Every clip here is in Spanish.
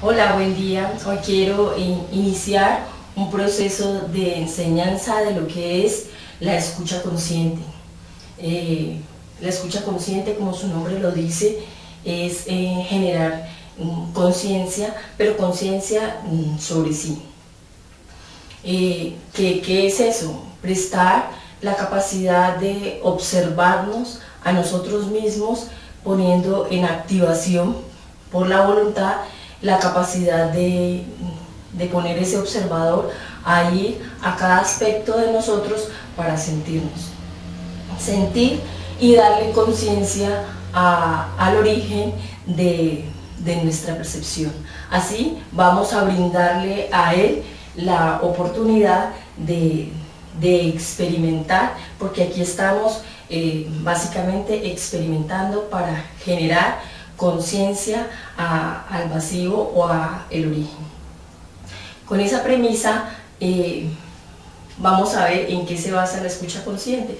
Hola, buen día. Hoy quiero iniciar un proceso de enseñanza de lo que es la escucha consciente. La escucha consciente, como su nombre lo dice, es generar conciencia, pero conciencia sobre sí. ¿Qué es eso? Prestar la capacidad de observarnos a nosotros mismos, poniendo en activación por la voluntad la capacidad de poner ese observador a ir a cada aspecto de nosotros para sentirnos. Sentir y darle conciencia al origen de nuestra percepción. Así vamos a brindarle a él la oportunidad de experimentar, porque aquí estamos básicamente experimentando para generar conciencia al vacío o al origen. Con esa premisa vamos a ver en qué se basa la escucha consciente.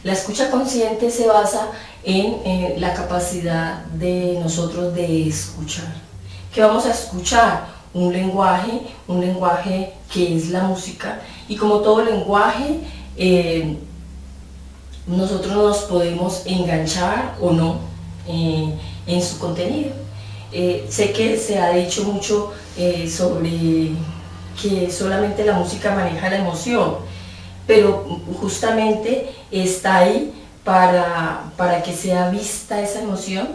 La escucha consciente se basa en la capacidad de nosotros de escuchar. ¿Qué vamos a escuchar? Un lenguaje que es la música, y como todo lenguaje nosotros nos podemos enganchar o no en su contenido. Sé que se ha dicho mucho sobre que solamente la música maneja la emoción, pero justamente está ahí para que sea vista esa emoción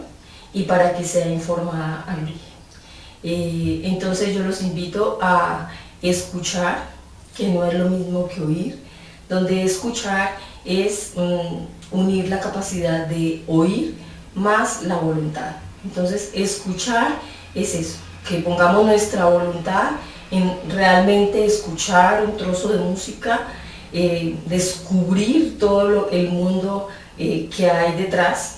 y para que sea informada al origen. Entonces yo los invito a escuchar, que no es lo mismo que oír, donde escuchar es unir la capacidad de oír más la voluntad. Entonces escuchar es eso, que pongamos nuestra voluntad en realmente escuchar un trozo de música, descubrir todo el mundo que hay detrás,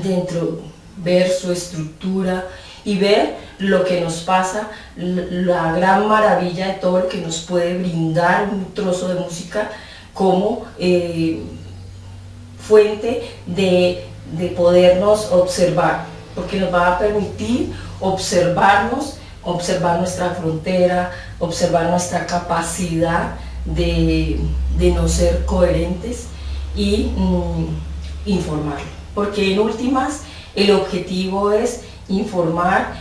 dentro, ver su estructura y ver lo que nos pasa, la gran maravilla de todo lo que nos puede brindar un trozo de música como fuente de podernos observar, porque nos va a permitir observarnos, observar nuestra frontera, observar nuestra capacidad de no ser coherentes y informar, porque en últimas el objetivo es informar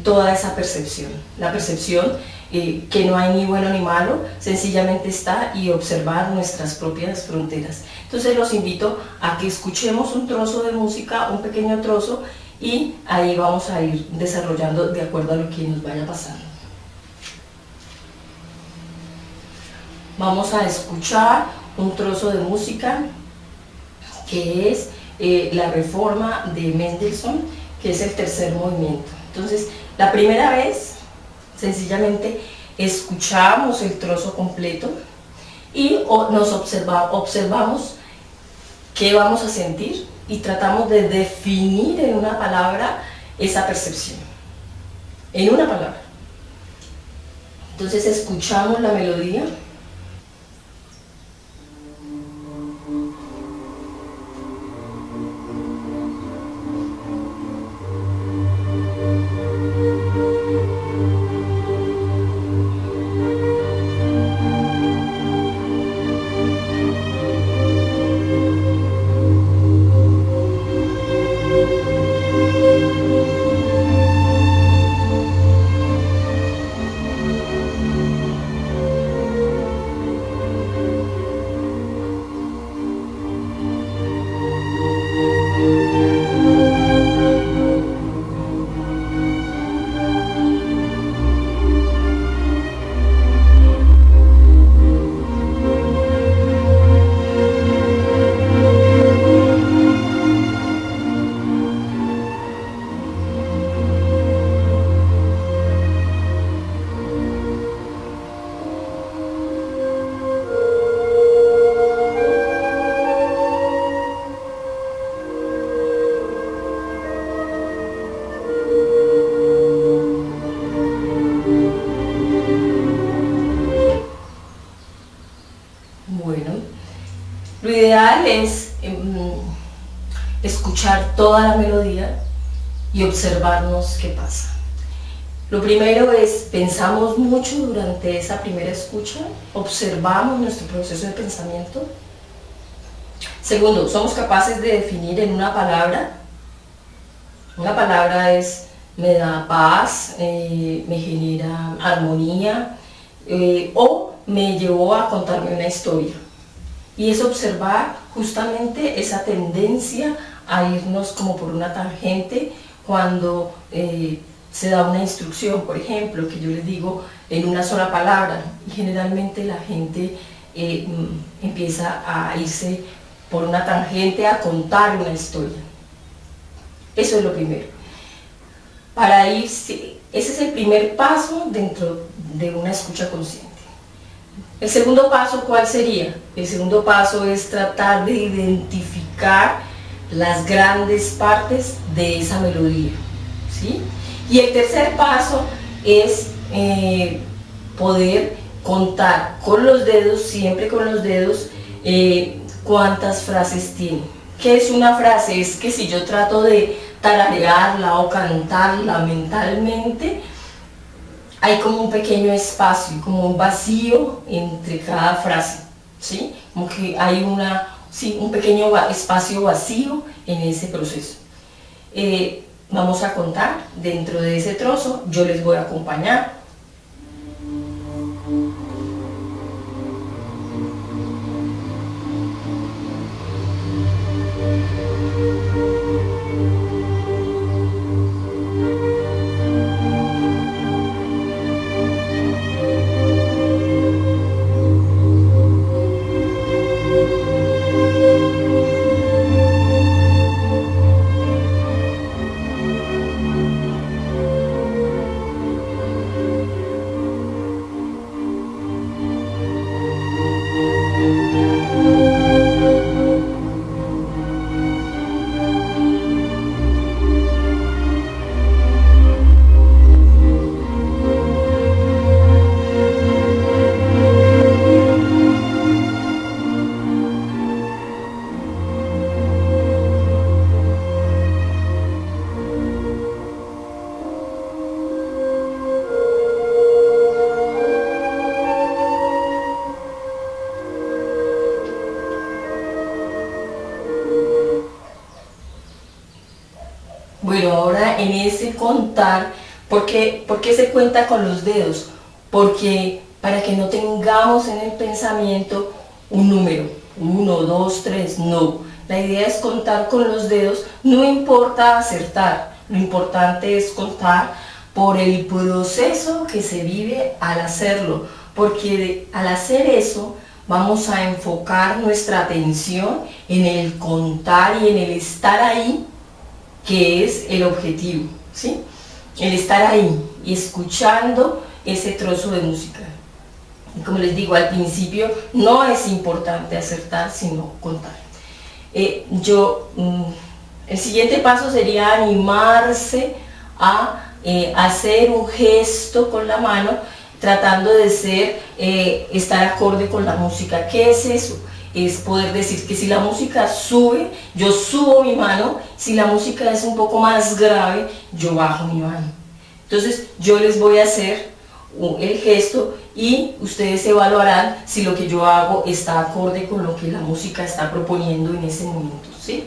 toda esa percepción, la percepción que no hay ni bueno ni malo, sencillamente está, y observar nuestras propias fronteras. Entonces los invito a que escuchemos un trozo de música, un pequeño trozo, y ahí vamos a ir desarrollando de acuerdo a lo que nos vaya pasando. Vamos a escuchar un trozo de música que es la Reforma de Mendelssohn, que es el tercer movimiento. Entonces, la primera vez, sencillamente escuchamos el trozo completo y nos observamos qué vamos a sentir y tratamos de definir en una palabra esa percepción, en una palabra. Entonces escuchamos la melodía. Lo ideal es escuchar toda la melodía y observarnos qué pasa. Lo primero es, pensamos mucho durante esa primera escucha, observamos nuestro proceso de pensamiento. Segundo, somos capaces de definir en una palabra. Una palabra es, me da paz, me genera armonía, o me llevó a contarme una historia. Y es observar justamente esa tendencia a irnos como por una tangente cuando se da una instrucción, por ejemplo, que yo les digo en una sola palabra, y generalmente la gente empieza a irse por una tangente a contar una historia. Eso es lo primero. Para irse, ese es el primer paso dentro de una escucha consciente. El segundo paso, ¿cuál sería? El segundo paso es tratar de identificar las grandes partes de esa melodía, ¿sí? Y el tercer paso es poder contar con los dedos, siempre con los dedos, cuántas frases tiene. ¿Qué es una frase? Es que si yo trato de tararearla o cantarla mentalmente, hay como un pequeño espacio, como un vacío entre cada frase, ¿sí? Como que hay un pequeño espacio vacío en ese proceso. Vamos a contar dentro de ese trozo, yo les voy a acompañar. Bueno, ahora en ese contar, ¿por qué se cuenta con los dedos? Porque para que no tengamos en el pensamiento un número, 1, 2, 3, no. La idea es contar con los dedos, no importa acertar, lo importante es contar por el proceso que se vive al hacerlo, porque al hacer eso vamos a enfocar nuestra atención en el contar y en el estar ahí, que es el objetivo, ¿sí? El estar ahí y escuchando ese trozo de música. Y como les digo, al principio no es importante acertar, sino contar. El siguiente paso sería animarse a hacer un gesto con la mano, tratando de estar acorde con la música. ¿Qué es eso? Es poder decir que si la música sube, yo subo mi mano, si la música es un poco más grave, yo bajo mi mano. Entonces yo les voy a hacer el gesto y ustedes evaluarán si lo que yo hago está acorde con lo que la música está proponiendo en ese momento, ¿sí?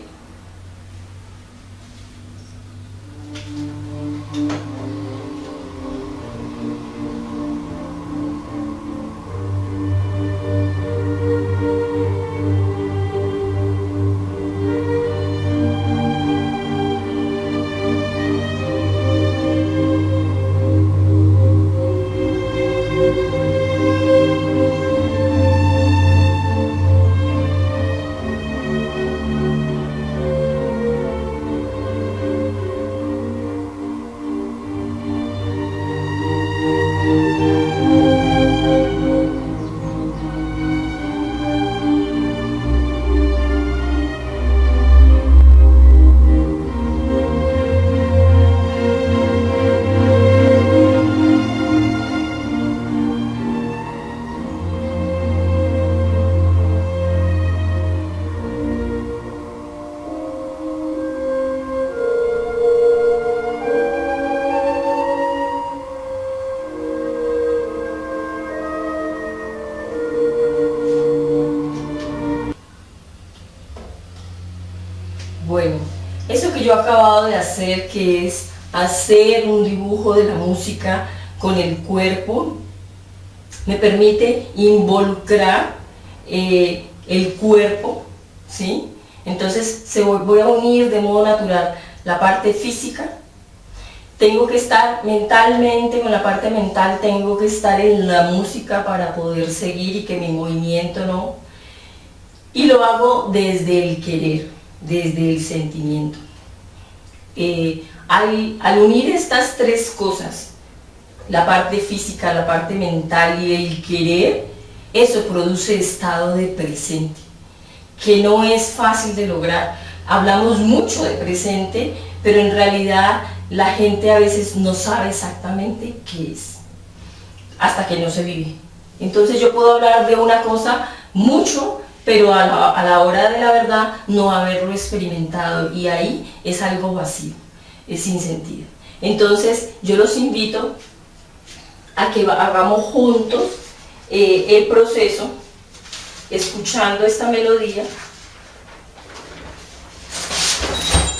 acabado de hacer, que es hacer un dibujo de la música con el cuerpo, me permite involucrar el cuerpo, ¿sí? Entonces voy a unir de modo natural la parte física. Tengo que estar mentalmente, con la parte mental tengo que estar en la música para poder seguir y que mi movimiento no. Y lo hago desde el querer, desde el sentimiento. Al unir estas tres cosas, la parte física, la parte mental y el querer, eso produce estado de presente, que no es fácil de lograr. Hablamos mucho de presente, pero en realidad la gente a veces no sabe exactamente qué es, hasta que no se vive. Entonces yo puedo hablar de una cosa mucho, pero a la hora de la verdad no haberlo experimentado, y ahí es algo vacío, es sin sentido. Entonces yo los invito a que hagamos juntos el proceso, escuchando esta melodía,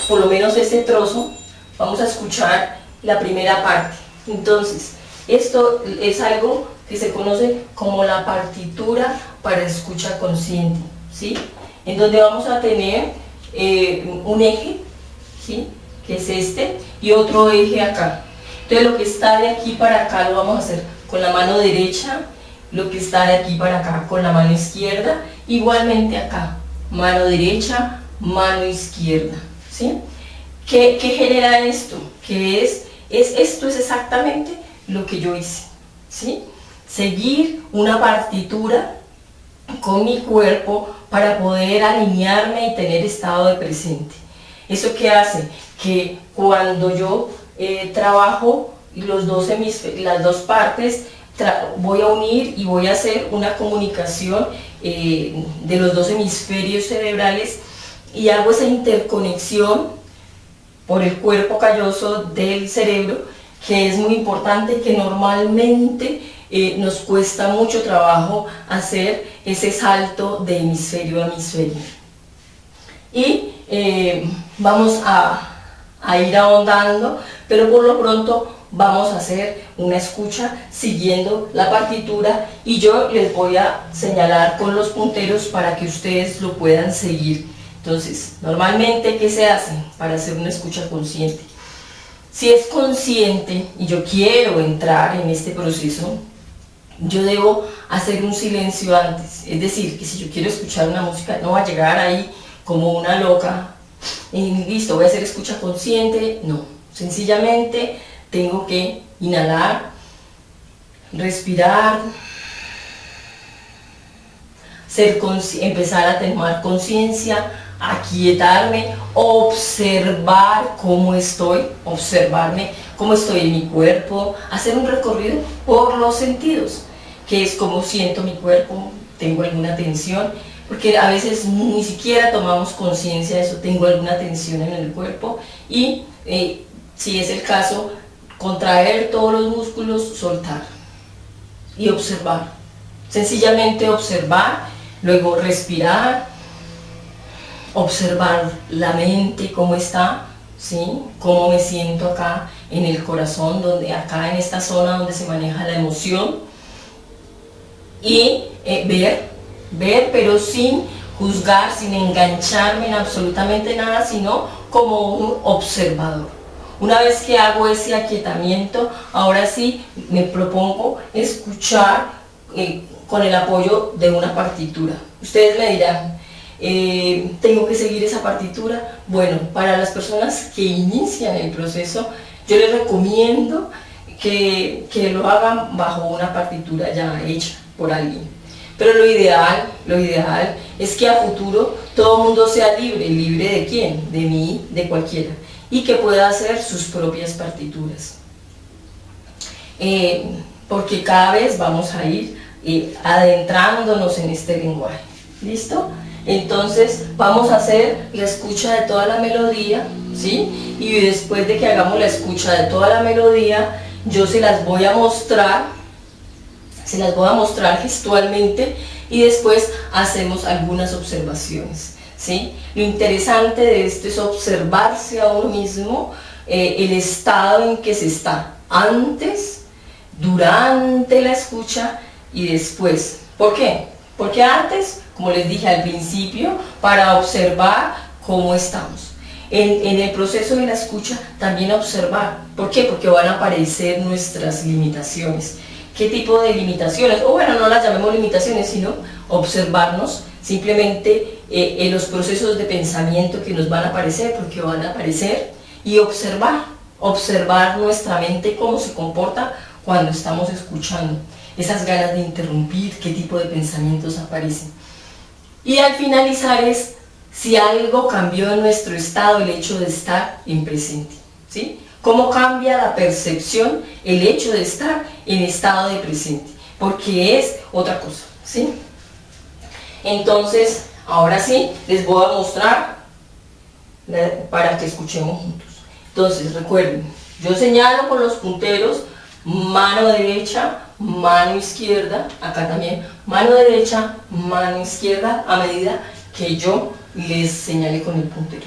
por lo menos este trozo. Vamos a escuchar la primera parte. Entonces, esto es algo que se conoce como la partitura para escucha consciente, ¿sí? En donde vamos a tener un eje, ¿sí?, que es este, y otro eje acá. Entonces lo que está de aquí para acá lo vamos a hacer con la mano derecha, lo que está de aquí para acá con la mano izquierda, igualmente acá, mano derecha, mano izquierda, ¿sí? ¿Qué genera esto? Esto es exactamente lo que yo hice, ¿sí? Seguir una partitura con mi cuerpo para poder alinearme y tener estado de presente. ¿Eso qué hace? Que cuando yo trabajo las dos partes, voy a unir y voy a hacer una comunicación de los dos hemisferios cerebrales, y hago esa interconexión por el cuerpo calloso del cerebro, que es muy importante, que normalmente nos cuesta mucho trabajo hacer ese salto de hemisferio a hemisferio. Y vamos a ir ahondando, pero por lo pronto vamos a hacer una escucha siguiendo la partitura, y yo les voy a señalar con los punteros para que ustedes lo puedan seguir. Entonces, normalmente, ¿qué se hace para hacer una escucha consciente? Si es consciente y yo quiero entrar en este proceso, yo debo hacer un silencio antes. Es decir, que si yo quiero escuchar una música, no va a llegar ahí como una loca y listo, voy a hacer escucha consciente. No, sencillamente tengo que inhalar, respirar, empezar a tomar conciencia, aquietarme, observar cómo estoy, observarme cómo estoy en mi cuerpo, hacer un recorrido por los sentidos, que es cómo siento mi cuerpo, tengo alguna tensión, porque a veces ni siquiera tomamos conciencia de eso, tengo alguna tensión en el cuerpo, y si es el caso, contraer todos los músculos, soltar y observar, sencillamente observar, luego respirar, observar la mente, cómo está, ¿sí?, cómo me siento acá en el corazón, acá en esta zona donde se maneja la emoción, y ver, pero sin juzgar, sin engancharme en absolutamente nada, sino como un observador. Una vez que hago ese aquietamiento, ahora sí me propongo escuchar con el apoyo de una partitura. Ustedes me dirán, ¿tengo que seguir esa partitura? Bueno, para las personas que inician el proceso, yo les recomiendo que lo hagan bajo una partitura ya hecha por alguien. Pero lo ideal es que a futuro todo el mundo sea libre. ¿Libre de quién? De mí, de cualquiera. Y que pueda hacer sus propias partituras. Porque cada vez vamos a ir adentrándonos en este lenguaje. ¿Listo? Entonces vamos a hacer la escucha de toda la melodía, ¿sí? Y después de que hagamos la escucha de toda la melodía, yo se las voy a mostrar gestualmente, y después hacemos algunas observaciones. ¿sí? Lo interesante de esto es observarse a uno mismo, el estado en que se está antes, durante la escucha y después. ¿Por qué? Porque antes, como les dije al principio, para observar cómo estamos. En el proceso de la escucha también observar. ¿Por qué? Porque van a aparecer nuestras limitaciones. ¿Qué tipo de limitaciones? O bueno, no las llamemos limitaciones, sino observarnos simplemente en los procesos de pensamiento que nos van a aparecer, porque van a aparecer, y observar nuestra mente cómo se comporta cuando estamos escuchando. Esas ganas de interrumpir, qué tipo de pensamientos aparecen. Y al finalizar es si algo cambió en nuestro estado el hecho de estar en presente, ¿sí? ¿Cómo cambia la percepción el hecho de estar en estado de presente? Porque es otra cosa, ¿sí? Entonces, ahora sí, les voy a mostrar para que escuchemos juntos. Entonces, recuerden, yo señalo con los punteros, mano derecha, mano izquierda, acá también, mano derecha, mano izquierda, a medida que yo les señale con el puntero.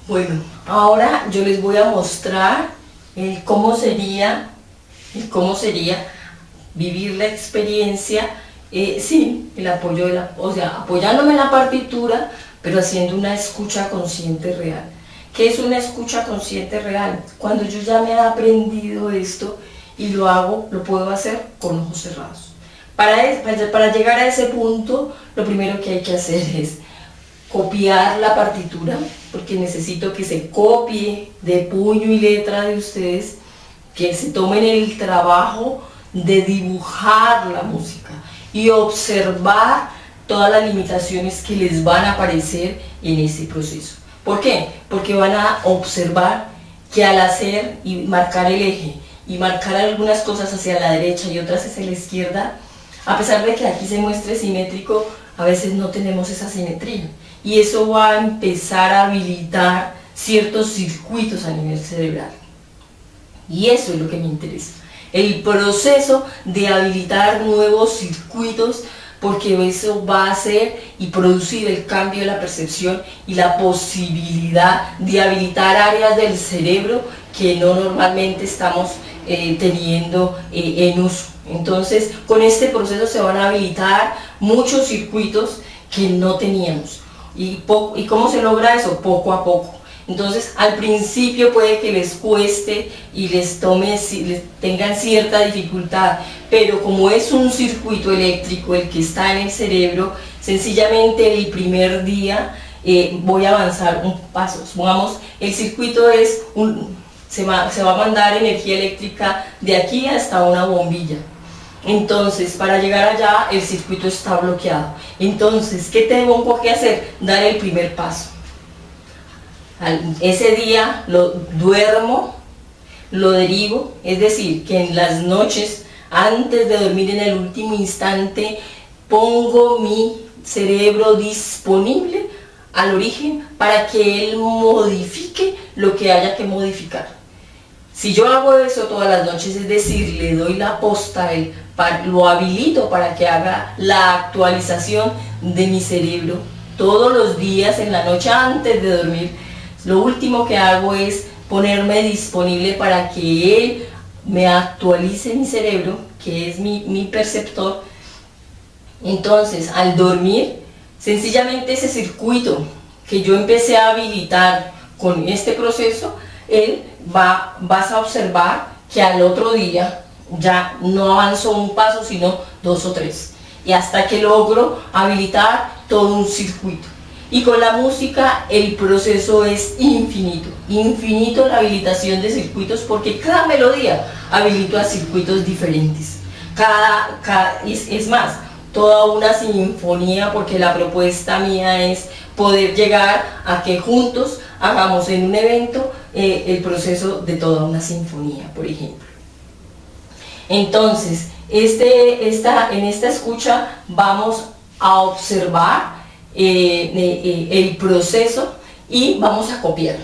Bueno, ahora yo les voy a mostrar cómo sería vivir la experiencia sin el apoyo o sea, apoyándome en la partitura, pero haciendo una escucha consciente real. ¿Qué es una escucha consciente real? Cuando yo ya me he aprendido esto y lo puedo hacer con ojos cerrados. Para llegar a ese punto, lo primero que hay que hacer es copiar la partitura, porque necesito que se copie de puño y letra de ustedes, que se tomen el trabajo de dibujar la música y observar todas las limitaciones que les van a aparecer en ese proceso. ¿Por qué? Porque van a observar que al hacer y marcar el eje y marcar algunas cosas hacia la derecha y otras hacia la izquierda, a pesar de que aquí se muestre simétrico, a veces no tenemos esa simetría. Y eso va a empezar a habilitar ciertos circuitos a nivel cerebral. Y eso es lo que me interesa. El proceso de habilitar nuevos circuitos, porque eso va a hacer y producir el cambio de la percepción y la posibilidad de habilitar áreas del cerebro que no normalmente estamos teniendo en uso. Entonces, con este proceso se van a habilitar muchos circuitos que no teníamos. ¿Y cómo se logra eso? Poco a poco. Entonces, al principio puede que les cueste y les tengan cierta dificultad, pero como es un circuito eléctrico el que está en el cerebro, sencillamente el primer día voy a avanzar un paso. Supongamos, el circuito se va a mandar energía eléctrica de aquí hasta una bombilla. Entonces, para llegar allá, el circuito está bloqueado. Entonces, ¿qué tengo que hacer? Dar el primer paso. Ese día lo duermo, lo derivo, es decir, que en las noches, antes de dormir en el último instante, pongo mi cerebro disponible al origen para que él modifique lo que haya que modificar. Si yo hago eso todas las noches, es decir, le doy la posta a él, lo habilito para que haga la actualización de mi cerebro todos los días en la noche antes de dormir, lo último que hago es ponerme disponible para que él me actualice mi cerebro, que es mi perceptor. Entonces, al dormir, sencillamente ese circuito que yo empecé a habilitar con este proceso, vas a observar que al otro día ya no avanzo un paso, sino 2 o 3. Y hasta que logro habilitar todo un circuito. Y con la música el proceso es infinito, infinito la habilitación de circuitos, porque cada melodía habilita circuitos diferentes. Es más, toda una sinfonía, porque la propuesta mía es poder llegar a que juntos hagamos en un evento el proceso de toda una sinfonía, por ejemplo. Entonces, en esta escucha vamos a observar el proceso y vamos a copiar.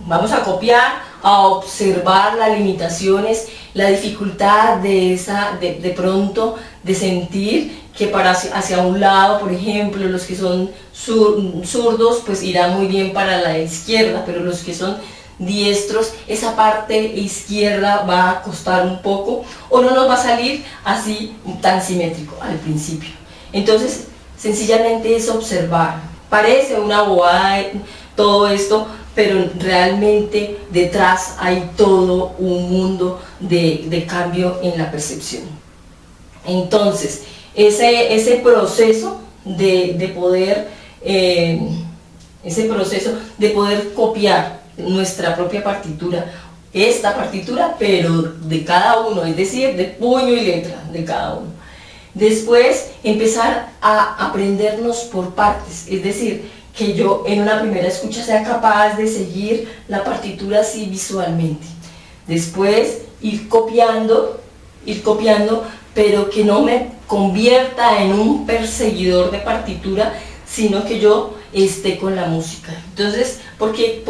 Vamos a copiar, a observar las limitaciones, la dificultad de pronto de sentir que hacia un lado, por ejemplo, los que son zurdos, pues irán muy bien para la izquierda, pero los que son diestros, esa parte izquierda va a costar un poco, o no nos va a salir así tan simétrico al principio. Entonces, sencillamente es observar. Parece una bobada todo esto, pero realmente detrás hay todo un mundo de cambio en la percepción. Entonces, ese proceso de poder copiar nuestra propia partitura, esta partitura, pero de cada uno, es decir, de puño y letra de cada uno. Después, empezar a aprendernos por partes, es decir, que yo en una primera escucha sea capaz de seguir la partitura así visualmente. Después, ir copiando, pero que no me convierta en un perseguidor de partitura, sino que yo esté con la música. Entonces, porque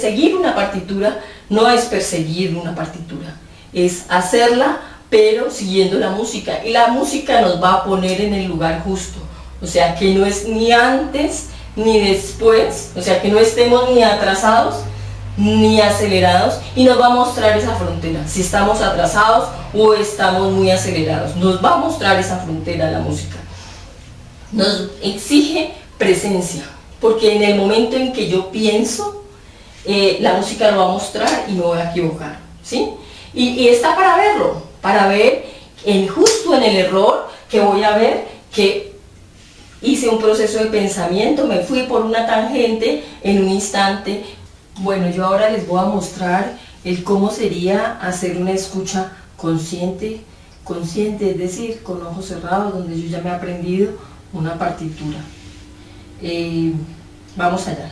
seguir una partitura no es perseguir una partitura, es hacerla pero siguiendo la música, y la música nos va a poner en el lugar justo, o sea que no es ni antes ni después, o sea que no estemos ni atrasados ni acelerados, y nos va a mostrar esa frontera, si estamos atrasados o estamos muy acelerados, nos va a mostrar esa frontera la música. Nos exige presencia, porque en el momento en que yo pienso, la música lo va a mostrar y me voy a equivocar, ¿sí? Y está para verlo, para ver justo en el error, que voy a ver que hice un proceso de pensamiento, me fui por una tangente en un instante. Bueno, yo ahora les voy a mostrar el cómo sería hacer una escucha consciente, es decir, con ojos cerrados, donde yo ya me he aprendido una partitura. Vamos allá.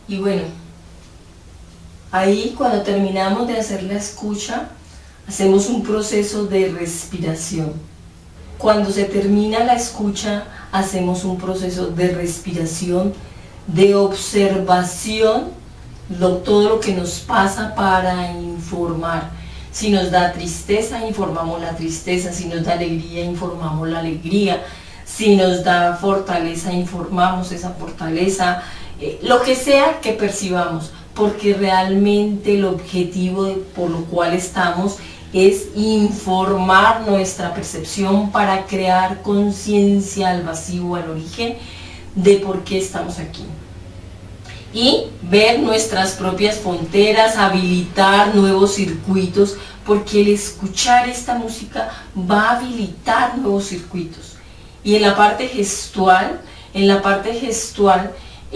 Y bueno, ahí cuando terminamos de hacer la escucha, hacemos un proceso de respiración. Cuando se termina la escucha, hacemos un proceso de respiración, de observación, todo lo que nos pasa para informar. Si nos da tristeza, informamos la tristeza. Si nos da alegría, informamos la alegría. Si nos da fortaleza, informamos esa fortaleza. Lo que sea que percibamos, porque realmente el objetivo por lo cual estamos es informar nuestra percepción para crear conciencia al vacío, al origen de por qué estamos aquí. Y ver nuestras propias fronteras, habilitar nuevos circuitos, porque el escuchar esta música va a habilitar nuevos circuitos. Y en la parte gestual,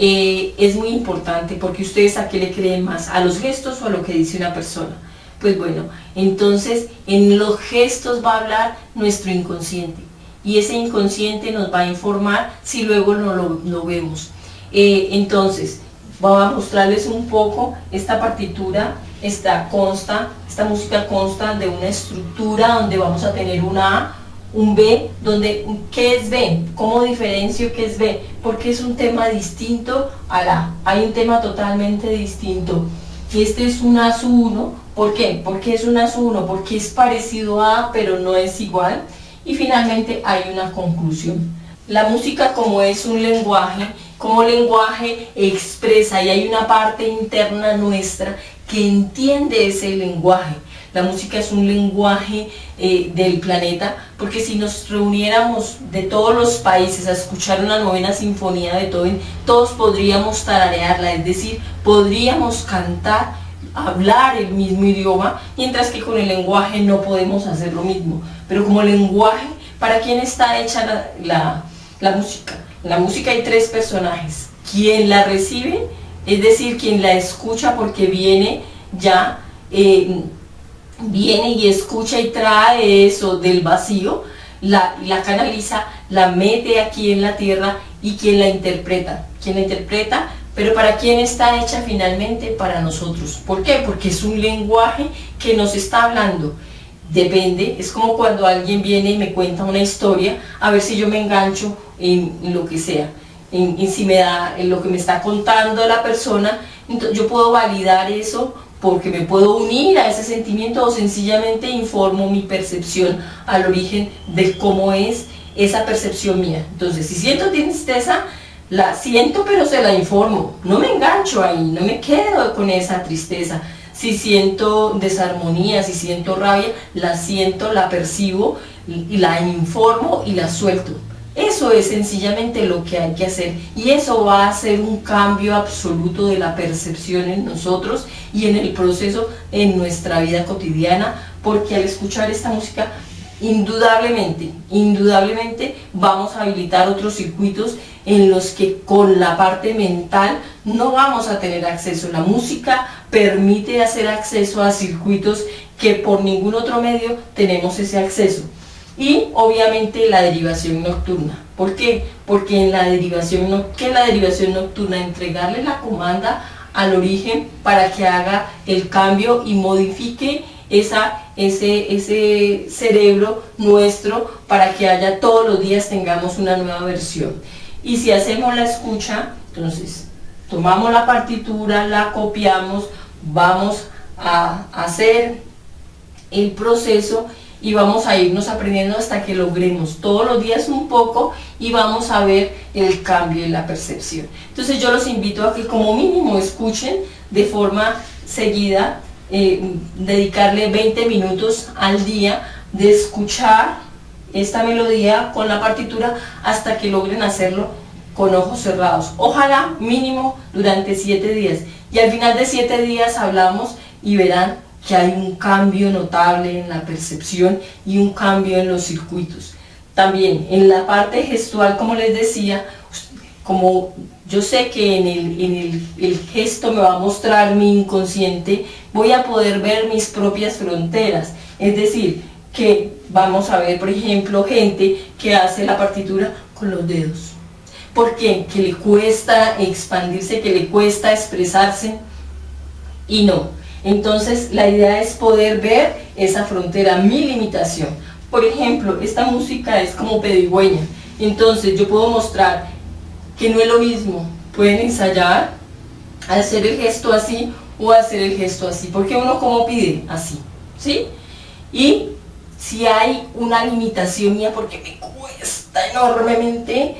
es muy importante, porque ustedes a qué le creen más, a los gestos o a lo que dice una persona. Pues bueno, entonces en los gestos va a hablar nuestro inconsciente, y ese inconsciente nos va a informar si luego no lo vemos. Entonces, voy a mostrarles un poco esta partitura. Esta música consta de una estructura donde vamos a tener una A, un B, donde ¿qué es B? ¿Cómo diferencio qué es B? Porque es un tema distinto a la A, hay un tema totalmente distinto. Y este es un A1, ¿por qué? Porque es un A1, porque es parecido a A, pero no es igual. Y finalmente hay una conclusión. La música, como es un lenguaje, como lenguaje expresa, y hay una parte interna nuestra que entiende ese lenguaje. La música es un lenguaje del planeta, porque si nos reuniéramos de todos los países a escuchar una novena sinfonía de Beethoven, todos podríamos tararearla, es decir, podríamos cantar, hablar el mismo idioma, mientras que con el lenguaje no podemos hacer lo mismo. Pero como lenguaje, ¿para quién está hecha la música? En la música hay tres personajes: quien la recibe, es decir, quien la escucha, porque viene ya, viene y escucha y trae eso del vacío, la canaliza, la mete aquí en la tierra, y quien la interpreta, pero ¿para quién está hecha finalmente? Para nosotros. ¿Por qué? Porque es un lenguaje que nos está hablando. Depende, es como cuando alguien viene y me cuenta una historia, a ver si yo me engancho en lo que sea, en si me da, en lo que me está contando la persona. Entonces yo puedo validar eso porque me puedo unir a ese sentimiento, o sencillamente informo mi percepción al origen de cómo es esa percepción mía. Entonces, si siento tristeza, la siento, pero se la informo, no me engancho ahí, no me quedo con esa tristeza. Si siento desarmonía, si siento rabia, la siento, la percibo, y la informo y la suelto. Eso es sencillamente lo que hay que hacer, y eso va a hacer un cambio absoluto de la percepción en nosotros y en el proceso en nuestra vida cotidiana, porque al escuchar esta música, indudablemente vamos a habilitar otros circuitos en los que con la parte mental no vamos a tener acceso. La música permite hacer acceso a circuitos que por ningún otro medio tenemos ese acceso. Y obviamente la derivación nocturna. ¿Por qué? Porque en la derivación nocturna, entregarle la comanda al origen para que haga el cambio y modifique ese cerebro nuestro, para que haya todos los días tengamos una nueva versión. Y si hacemos la escucha, entonces tomamos la partitura, la copiamos, vamos a hacer el proceso y vamos a irnos aprendiendo hasta que logremos todos los días un poco, y vamos a ver el cambio en la percepción. Entonces yo los invito a que como mínimo escuchen de forma seguida, dedicarle 20 minutos al día de escuchar esta melodía con la partitura hasta que logren hacerlo con ojos cerrados. Ojalá mínimo durante 7 días, y al final de 7 días hablamos y verán que hay un cambio notable en la percepción y un cambio en los circuitos. También en la parte gestual, como les decía, como yo sé que en el gesto me va a mostrar mi inconsciente, voy a poder ver mis propias fronteras. Es decir, que vamos a ver, por ejemplo, gente que hace la partitura con los dedos. ¿Por qué? Que le cuesta expandirse, que le cuesta expresarse, y no. Entonces la idea es poder ver esa frontera, mi limitación. Por ejemplo, esta música es como pedigüeña, entonces yo puedo mostrar que no es lo mismo. Pueden ensayar hacer el gesto así o hacer el gesto así, porque uno como pide así, ¿sí? Y si hay una limitación mía, porque me cuesta enormemente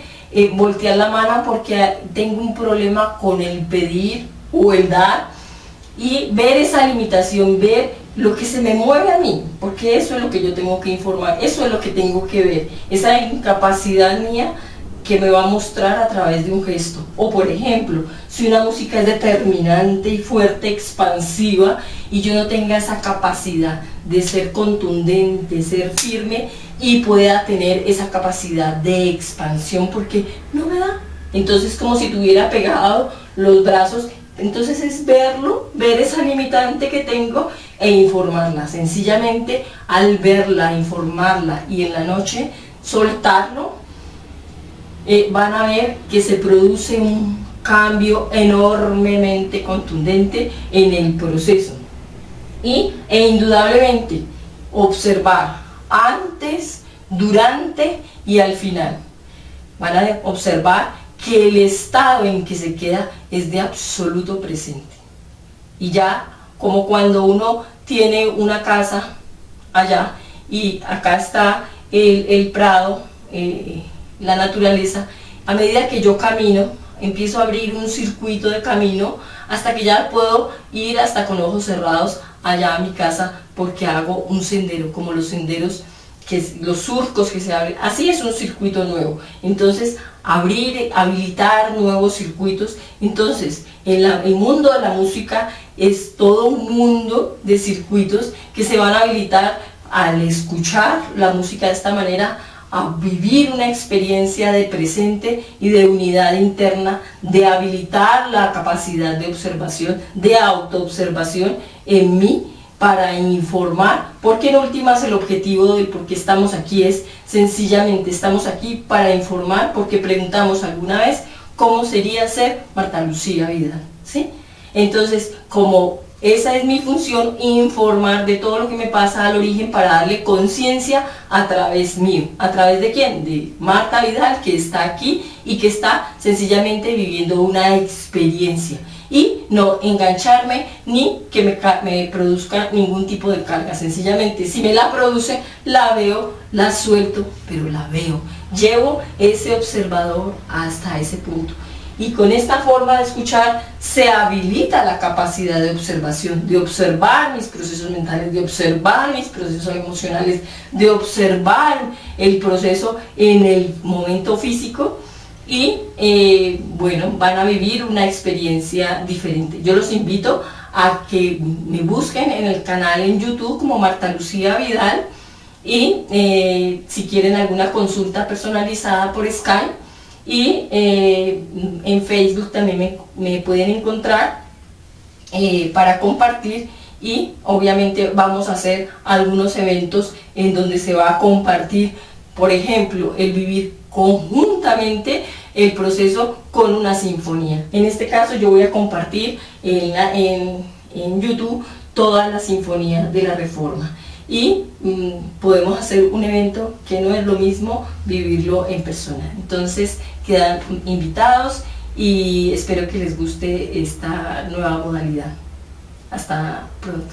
voltear la mano, porque tengo un problema con el pedir o el dar, y ver esa limitación, ver lo que se me mueve a mí, porque eso es lo que yo tengo que informar, eso es lo que tengo que ver, esa incapacidad mía que me va a mostrar a través de un gesto. O por ejemplo, si una música es determinante y fuerte, expansiva, y yo no tenga esa capacidad de ser contundente, ser firme, y pueda tener esa capacidad de expansión porque no me da, entonces como si tuviera pegado los brazos. Entonces es verlo, ver esa limitante que tengo e informarla. Sencillamente al verla, informarla y en la noche soltarlo, van a ver que se produce un cambio enormemente contundente en el proceso. E indudablemente observar antes, durante y al final. Van a observar que el estado en que se queda es de absoluto presente. Y ya, como cuando uno tiene una casa allá y acá está el prado, la naturaleza, a medida que yo camino, empiezo a abrir un circuito de camino hasta que ya puedo ir hasta con ojos cerrados allá a mi casa, porque hago un sendero, como los senderos, los surcos que se abren, así es un circuito nuevo. Entonces, habilitar nuevos circuitos. Entonces, el mundo de la música es todo un mundo de circuitos que se van a habilitar al escuchar la música de esta manera, a vivir una experiencia de presente y de unidad interna, de habilitar la capacidad de observación, de autoobservación en mí, para informar, porque en últimas el objetivo del por qué estamos aquí es sencillamente estamos aquí para informar, porque preguntamos alguna vez cómo sería ser Marta Lucía Vidal, ¿sí? Entonces, como esa es mi función, informar de todo lo que me pasa al origen para darle conciencia a través mío. ¿A través de quién? De Marta Vidal, que está aquí y que está sencillamente viviendo una experiencia. Y no engancharme ni que me produzca ningún tipo de carga. Sencillamente, si me la produce, la veo, la suelto, pero la veo. Llevo ese observador hasta ese punto. Y con esta forma de escuchar se habilita la capacidad de observación, de observar mis procesos mentales, de observar mis procesos emocionales, de observar el proceso en el momento físico y bueno, van a vivir una experiencia diferente. Yo los invito a que me busquen en el canal en YouTube como Marta Lucía Vidal y si quieren alguna consulta personalizada por Skype, y en Facebook también me pueden encontrar para compartir, y obviamente vamos a hacer algunos eventos en donde se va a compartir, por ejemplo, el vivir conjuntamente el proceso con una sinfonía. En este caso yo voy a compartir en YouTube toda la sinfonía de la Reforma. Y podemos hacer un evento que no es lo mismo vivirlo en persona. Entonces quedan invitados y espero que les guste esta nueva modalidad. Hasta pronto.